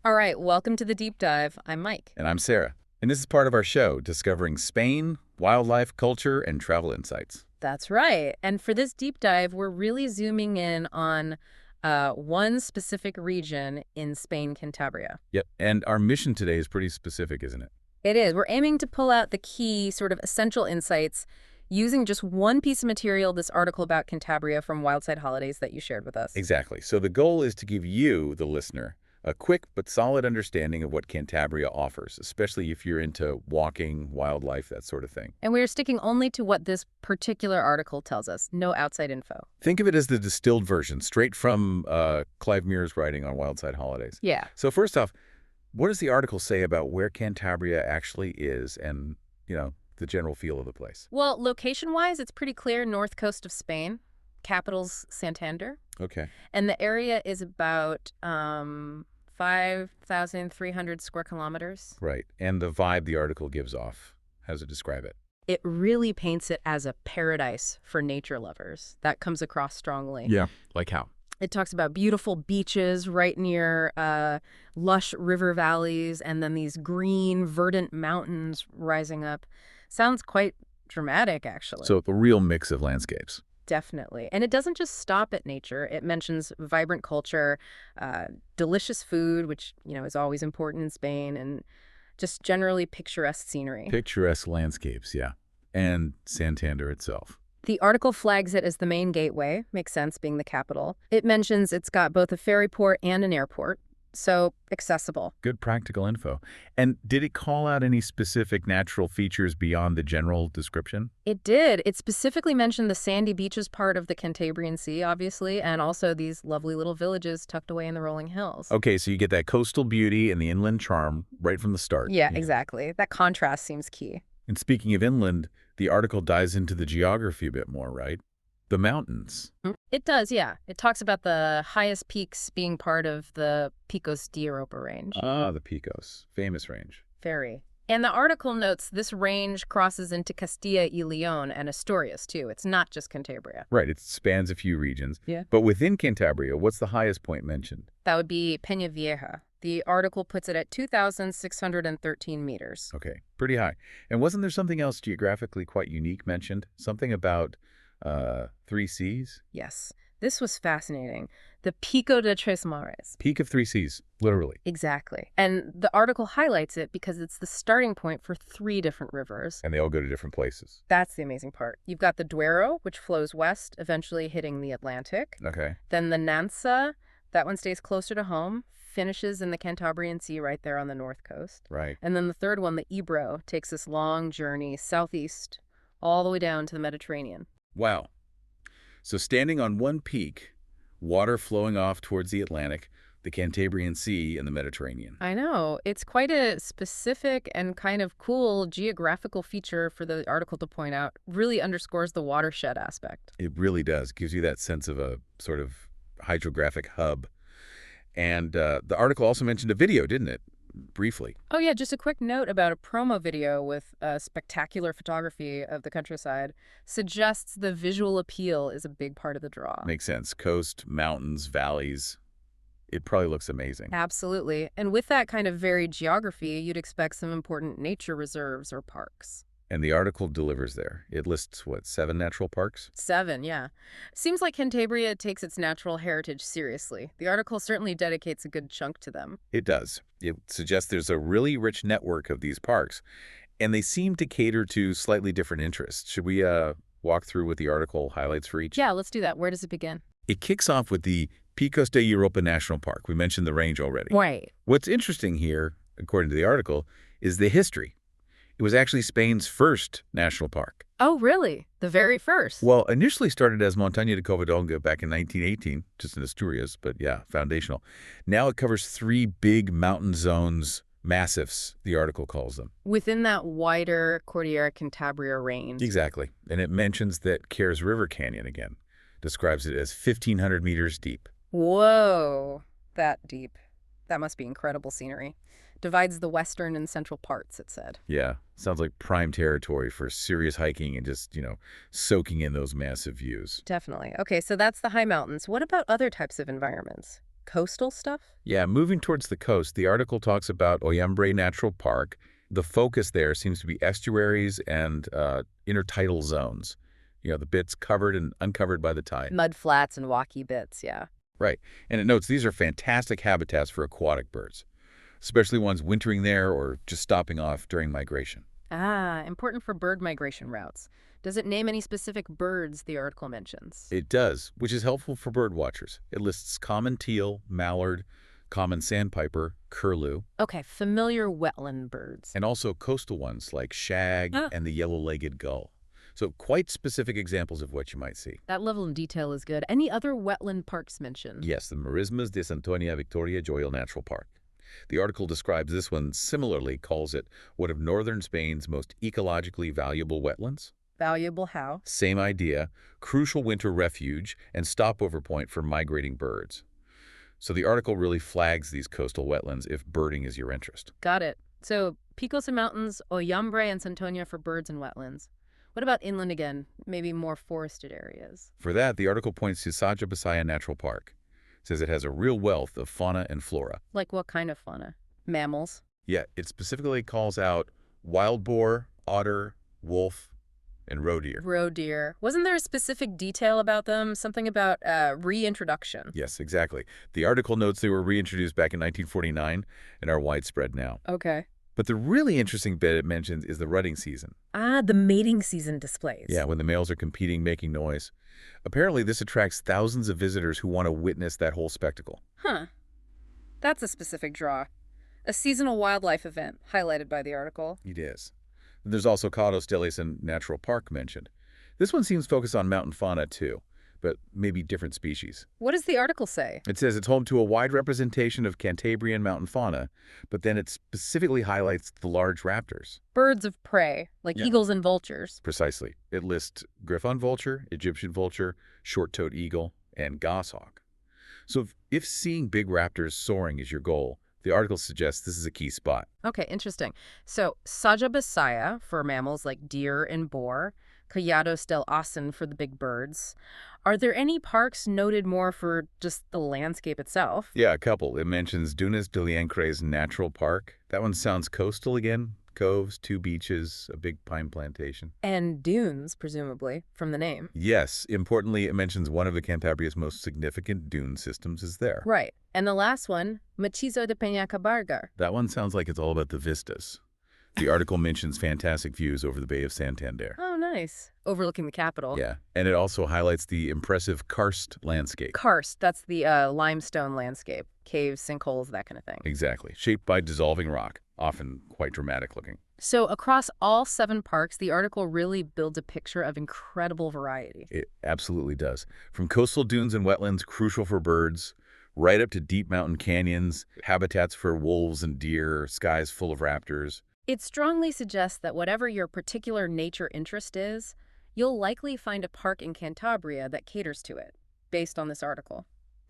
All right, welcome to the deep dive. I'm Mike. And I'm Sarah. And this is part of our show, discovering Spain, wildlife, culture, and travel insights. That's right. And for this deep dive, we're really zooming in on one specific region in Spain, Cantabria. Yep. And our mission today is pretty specific, isn't it? It is. We're aiming to pull out the key, sort of essential insights using just one piece of material, this article about Cantabria from Wildside Holidays that you shared with us. Exactly. So the goal is to give you, the listener, a quick but solid understanding of what Cantabria offers, especially if you're into walking, wildlife, that sort of thing. And we're sticking only to what this particular article tells us, no outside info. Think of it as the distilled version, straight from Clive Muir's writing on Wildside Holidays. Yeah. So first off, what does the article say about where Cantabria actually is and, the general feel of the place? Well, location-wise, it's pretty clear, north coast of Spain. Capital's Santander. Okay. And the area is about 5,300 square kilometers. Right. And the vibe the article gives off, how does it describe it? It really paints it as a paradise for nature lovers. That comes across strongly. Yeah. Like how? It talks about beautiful beaches right near lush river valleys and then these green, verdant mountains rising up. Sounds quite dramatic, actually. So the real mix of landscapes. Definitely. And it doesn't just stop at nature. It mentions vibrant culture, delicious food, which, is always important in Spain, and just generally picturesque scenery. Picturesque landscapes, yeah. And Santander itself. The article flags it as the main gateway, makes sense being the capital. It mentions it's got both a ferry port and an airport, so accessible. Good practical info. And did it call out any specific natural features beyond the general description? It did. It specifically mentioned the sandy beaches part of the Cantabrian Sea, obviously, and also these lovely little villages tucked away in the rolling hills. Okay, so you get that coastal beauty and the inland charm right from the start. Yeah, exactly. That contrast seems key. And speaking of inland, the article dives into the geography a bit more, right? The mountains. It does, yeah. It talks about the highest peaks being part of the Picos de Europa range. Ah, the Picos. Famous range. Very. And the article notes this range crosses into Castilla y León and Asturias, too. It's not just Cantabria. Right, it spans a few regions. Yeah. But within Cantabria, what's the highest point mentioned? That would be Peña Vieja. The article puts it at 2,613 meters. Okay, pretty high. And wasn't there something else geographically quite unique mentioned? Something about three seas? Yes. This was fascinating. The Pico de Tres Mares. Peak of three seas, literally. Exactly. And the article highlights it because it's the starting point for 3 different rivers. And they all go to different places. That's the amazing part. You've got the Duero, which flows west, eventually hitting the Atlantic. Okay. Then the Nansa, that one stays closer to home, finishes in the Cantabrian Sea right there on the north coast. Right. And then the third one, the Ebro, takes this long journey southeast all the way down to the Mediterranean. Wow. So standing on one peak, water flowing off towards the Atlantic, the Cantabrian Sea, and the Mediterranean. I know. It's quite a specific and kind of cool geographical feature for the article to point out. Really underscores the watershed aspect. It really does. Gives you that sense of a sort of hydrographic hub. And the article also mentioned a video, didn't it? Briefly. Oh, yeah, just a quick note about a promo video with spectacular photography of the countryside suggests the visual appeal is a big part of the draw. Makes sense. Coast, mountains, valleys. It probably looks amazing. Absolutely. And with that kind of varied geography, you'd expect some important nature reserves or parks. And the article delivers there. It lists, 7 natural parks? 7, yeah. Seems like Cantabria takes its natural heritage seriously. The article certainly dedicates a good chunk to them. It does. It suggests there's a really rich network of these parks, and they seem to cater to slightly different interests. Should we walk through what the article highlights for each? Yeah, let's do that. Where does it begin? It kicks off with the Picos de Europa National Park. We mentioned the range already. Right. What's interesting here, according to the article, is the history. It was actually Spain's first national park. Oh, really? The very first? Well, initially started as Montaña de Covadonga back in 1918, just in Asturias, but yeah, foundational. Now it covers 3 big mountain zones, massifs, the article calls them. Within that wider Cordillera Cantabria range. Exactly. And it mentions that Cares River Canyon again, describes it as 1,500 meters deep. Whoa, that deep. That must be incredible scenery. Divides the western and central parts, it said. Yeah, sounds like prime territory for serious hiking and just, soaking in those massive views. Definitely. Okay, so that's the high mountains. What about other types of environments? Coastal stuff? Yeah, moving towards the coast, the article talks about Oyambre Natural Park. The focus there seems to be estuaries and intertidal zones. The bits covered and uncovered by the tide. Mud flats and walky bits, yeah. Right. And it notes these are fantastic habitats for aquatic birds, especially ones wintering there or just stopping off during migration. Ah, important for bird migration routes. Does it name any specific birds the article mentions? It does, which is helpful for bird watchers. It lists common teal, mallard, common sandpiper, curlew, Okay, familiar wetland birds. and also coastal ones like shag Ah, and the yellow-legged gull. So quite specific examples of what you might see. that level of detail is good. Any other wetland parks mentioned? Yes, the Marismas de Santonia Victoria Joyal Natural Park. The article describes this one similarly, calls it one of northern Spain's most ecologically valuable wetlands. Valuable how? Same idea, crucial winter refuge and stopover point for migrating birds. So the article really flags these coastal wetlands if birding is your interest. Got it. So, Picos and Mountains, Oyambre and Santonia for birds and wetlands. What about inland again? Maybe more forested areas. For that, the article points to Saja Bisaya Natural Park. It says it has a real wealth of fauna and flora. Like what kind of fauna? Mammals? Yet it specifically calls out wild boar, otter, wolf, and roe deer. Roe deer. Wasn't there a specific detail about them? Something about reintroduction? Yes, exactly. The article notes they were reintroduced back in 1949 and are widespread now. Okay. But the really interesting bit it mentions is the rutting season. Ah, the mating season displays. Yeah, when the males are competing, making noise. Apparently, this attracts thousands of visitors who want to witness that whole spectacle. Huh. That's a specific draw. A seasonal wildlife event, highlighted by the article. It is. There's also Cados de Leison Natural Park mentioned. This one seems focused on mountain fauna too, but maybe different species. What does the article say? It says it's home to a wide representation of Cantabrian mountain fauna, but then it specifically highlights the large raptors. Birds of prey, like Yeah. eagles and vultures. Precisely. It lists griffon vulture, Egyptian vulture, short-toed eagle, and goshawk. So if seeing big raptors soaring is your goal, the article suggests this is a key spot. Okay, interesting. So, Saja Bisaya for mammals like deer and boar, Callados del Asen for the big birds. Are there any parks noted more for just the landscape itself? Yeah, a couple. It mentions Dunas de Liancres Natural Park. That one sounds coastal again. Coves, 2 beaches, a big pine plantation. And dunes, presumably, from the name. Yes, importantly, it mentions one of the Cantabria's most significant dune systems is there. Right. And the last one, Machizo de Peña Cabarga. That one sounds like it's all about the vistas. The article mentions fantastic views over the Bay of Santander. Oh, nice. Overlooking the capital. Yeah, and it also highlights the impressive karst landscape. Karst, that's the limestone landscape. Caves, sinkholes, that kind of thing. Exactly, shaped by dissolving rock, often quite dramatic looking. So across all 7 parks, the article really builds a picture of incredible variety. It absolutely does. From coastal dunes and wetlands, crucial for birds, right up to deep mountain canyons, habitats for wolves and deer, skies full of raptors. It strongly suggests that whatever your particular nature interest is, you'll likely find a park in Cantabria that caters to it, based on this article.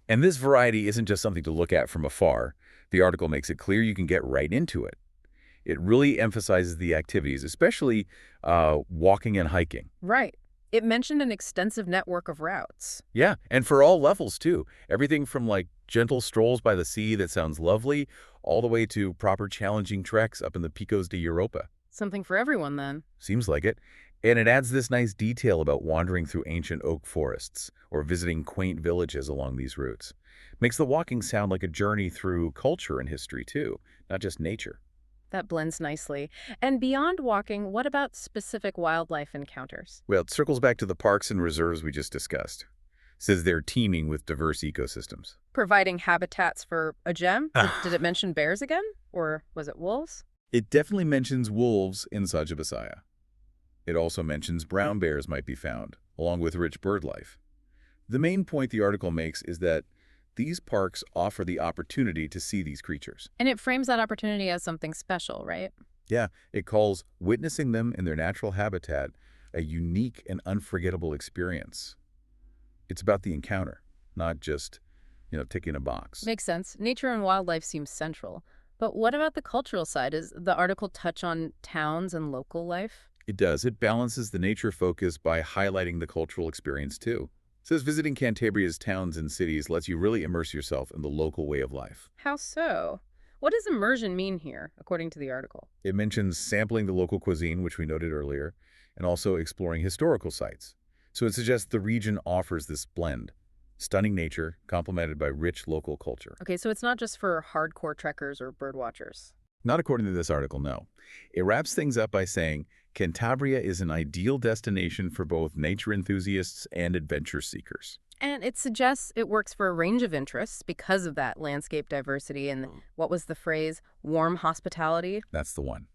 And this variety isn't just something to look at from afar. The article makes it clear you can get right into it. It really emphasizes the activities, especially walking and hiking. Right. It mentioned an extensive network of routes. Yeah, and for all levels, too. Everything from, like, gentle strolls by the sea that sounds lovely, all the way to proper challenging treks up in the Picos de Europa. Something for everyone, then. Seems like it. And it adds this nice detail about wandering through ancient oak forests or visiting quaint villages along these routes. Makes the walking sound like a journey through culture and history, too, not just nature. That blends nicely. And beyond walking, what about specific wildlife encounters? Well, it circles back to the parks and reserves we just discussed. Says they're teeming with diverse ecosystems. Providing habitats for a gem? Did it mention bears again? Or was it wolves? It definitely mentions wolves in Saja Bisaya. It also mentions brown bears might be found, along with rich bird life. The main point the article makes is that these parks offer the opportunity to see these creatures. And it frames that opportunity as something special, right? Yeah, it calls witnessing them in their natural habitat a unique and unforgettable experience. It's about the encounter, not just, ticking a box. Makes sense. Nature and wildlife seems central. But what about the cultural side? Does the article touch on towns and local life? It does. It balances the nature focus by highlighting the cultural experience, too. says visiting Cantabria's towns and cities lets you really immerse yourself in the local way of life. How so? What does immersion mean here, according to the article? It mentions sampling the local cuisine, which we noted earlier, and also exploring historical sites. So it suggests the region offers this blend. Stunning nature, complemented by rich local culture. Okay, so it's not just for hardcore trekkers or birdwatchers. Not according to this article, no. It wraps things up by saying, Cantabria is an ideal destination for both nature enthusiasts and adventure seekers. And it suggests it works for a range of interests because of that landscape diversity and what was the phrase, warm hospitality? That's the one.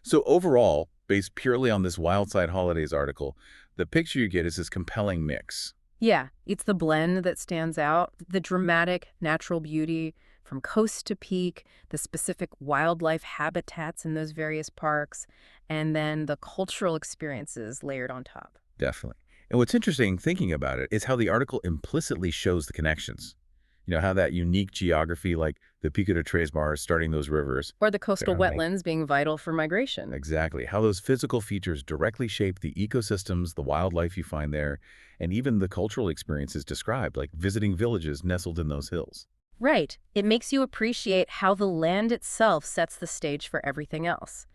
So overall, based purely on this Wildside Holidays article, the picture you get is this compelling mix. Yeah, it's the blend that stands out, the dramatic natural beauty from coast to peak, the specific wildlife habitats in those various parks, and then the cultural experiences layered on top. Definitely. And what's interesting thinking about it is how the article implicitly shows the connections. You know, how that unique geography like the Pico de Tres Mares starting those rivers. Or the coastal Fahrenheit. wetlands being vital for migration. Exactly. How those physical features directly shape the ecosystems, the wildlife you find there, and even the cultural experiences described, like visiting villages nestled in those hills. Right. It makes you appreciate how the land itself sets the stage for everything else.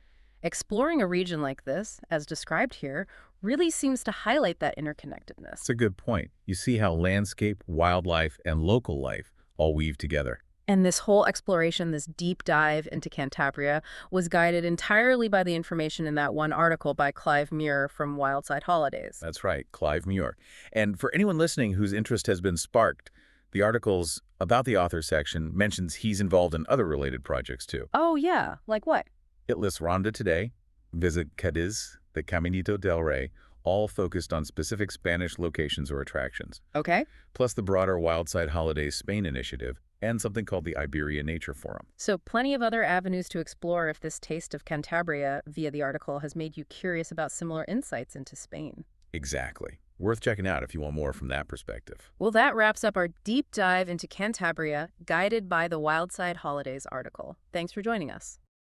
Exploring a region like this, as described here, really seems to highlight that interconnectedness. That's a good point. You see how landscape, wildlife, and local life all weave together. And this whole exploration, this deep dive into Cantabria, was guided entirely by the information in that one article by Clive Muir from Wildside Holidays. That's right, Clive Muir. And for anyone listening whose interest has been sparked, the article's About the Author section mentions he's involved in other related projects too. Oh, yeah. Like what? It lists Ronda Today, Visit Cadiz, the Caminito del Rey, all focused on specific Spanish locations or attractions, Okay. plus the broader Wildside Holidays Spain initiative and something called the Iberia Nature Forum. So plenty of other avenues to explore if this taste of Cantabria via the article has made you curious about similar insights into Spain. Exactly. Worth checking out if you want more from that perspective. Well, that wraps up our deep dive into Cantabria, guided by the Wildside Holidays article. Thanks for joining us.